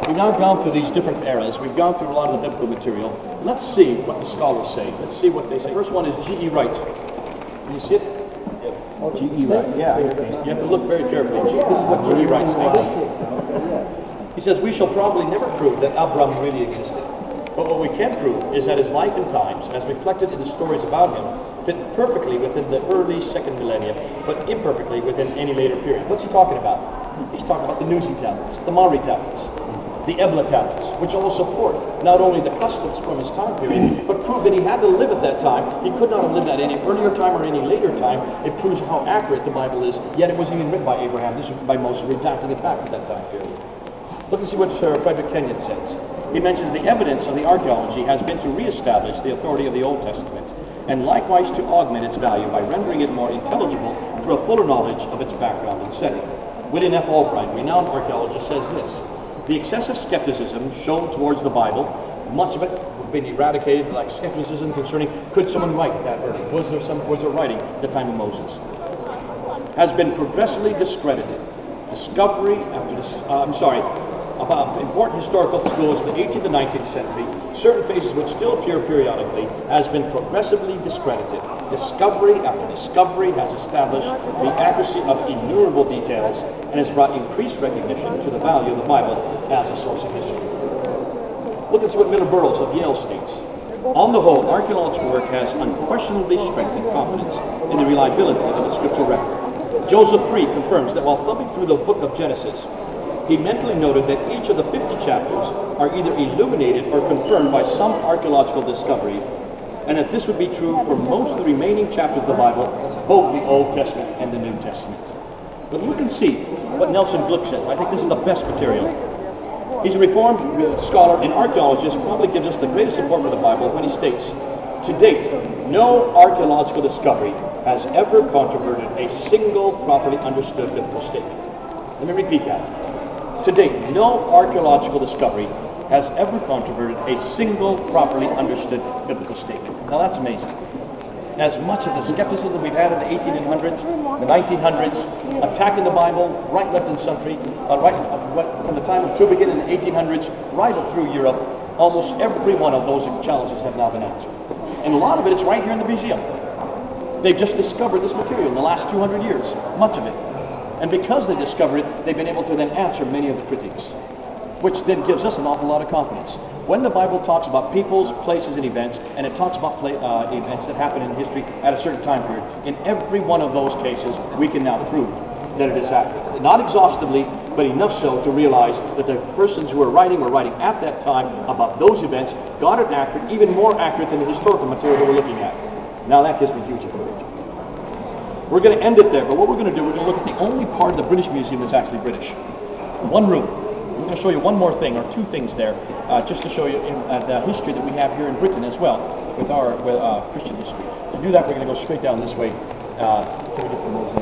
We've now gone through these different eras. We've gone through a lot of the biblical material. Let's see what the scholars say. Let's see what they say. First one is G.E. Wright. Can you see it? Oh, G.E. Wright. Yeah, I see. You have to look very carefully. This is what G.E. Wright states. He says, we shall probably never prove that Abraham really existed. But what we can prove is that his life and times, as reflected in the stories about him, fit perfectly within the early second millennium, but imperfectly within any later period. What's he talking about? He's talking about the Nuzi tablets, the Mari tablets, the Ebla tablets, which all support not only the customs from his time period, but prove that he had to live at that time. He could not have lived at any earlier time or any later time. It proves how accurate the Bible is, yet it wasn't even written by Abraham. This is by Moses redacting it back to that time period. Look and see what Frederick Kenyon says. He mentions the evidence of the archaeology has been to reestablish the authority of the Old Testament, and likewise to augment its value by rendering it more intelligible through a fuller knowledge of its background and setting. William F. Albright, renowned archaeologist, says this: the excessive skepticism shown towards the Bible, much of it been eradicated, like skepticism concerning could someone write that early? Was there writing at the time of Moses? Has been progressively discredited. Discovery after about important historical schools in the 18th and 19th century, certain phases which still appear periodically, has been progressively discredited. Discovery after discovery has established the accuracy of innumerable details and has brought increased recognition to the value of the Bible as a source of history. Look at what Miller Burroughs of Yale states. On the whole, archaeological work has unquestionably strengthened confidence in the reliability of the scriptural record. Joseph Freed confirms that while thumbing through the book of Genesis, he mentally noted that each of the 50 chapters are either illuminated or confirmed by some archaeological discovery, and that this would be true for most of the remaining chapters of the Bible, both the Old Testament and the New Testament. But look and see what Nelson Gluek says. I think this is the best material. He's a Reformed scholar and archaeologist, probably gives us the greatest support for the Bible when he states, to date, no archaeological discovery has ever controverted a single properly understood biblical statement. Let me repeat that. To date, no archaeological discovery has ever controverted a single properly understood biblical statement. Now that's amazing. As much of the skepticism we've had in the 1800s, the 1900s, attacking the Bible, right, left, and center, from the time of Tübingen in the 1800s, right up through Europe, almost every one of those challenges have now been answered. And a lot of it is right here in the museum. They've just discovered this material in the last 200 years, much of it. And because they discovered it, they've been able to then answer many of the critics, which then gives us an awful lot of confidence. When the Bible talks about peoples, places, and events, and it talks about events that happen in history at a certain time period, in every one of those cases, we can now prove that it is accurate. Not exhaustively, but enough so to realize that the persons who were writing at that time about those events got it accurate, even more accurate than the historical material that we're looking at. Now that gives me huge encouragement. We're going to end it there, but what we're going to do, we're going to look at the only part of the British Museum that's actually British. One room. We're going to show you one more thing, or two things there, just to show you the history that we have here in Britain as well, with our Christian history. To do that, we're going to go straight down this way till we get to the museum.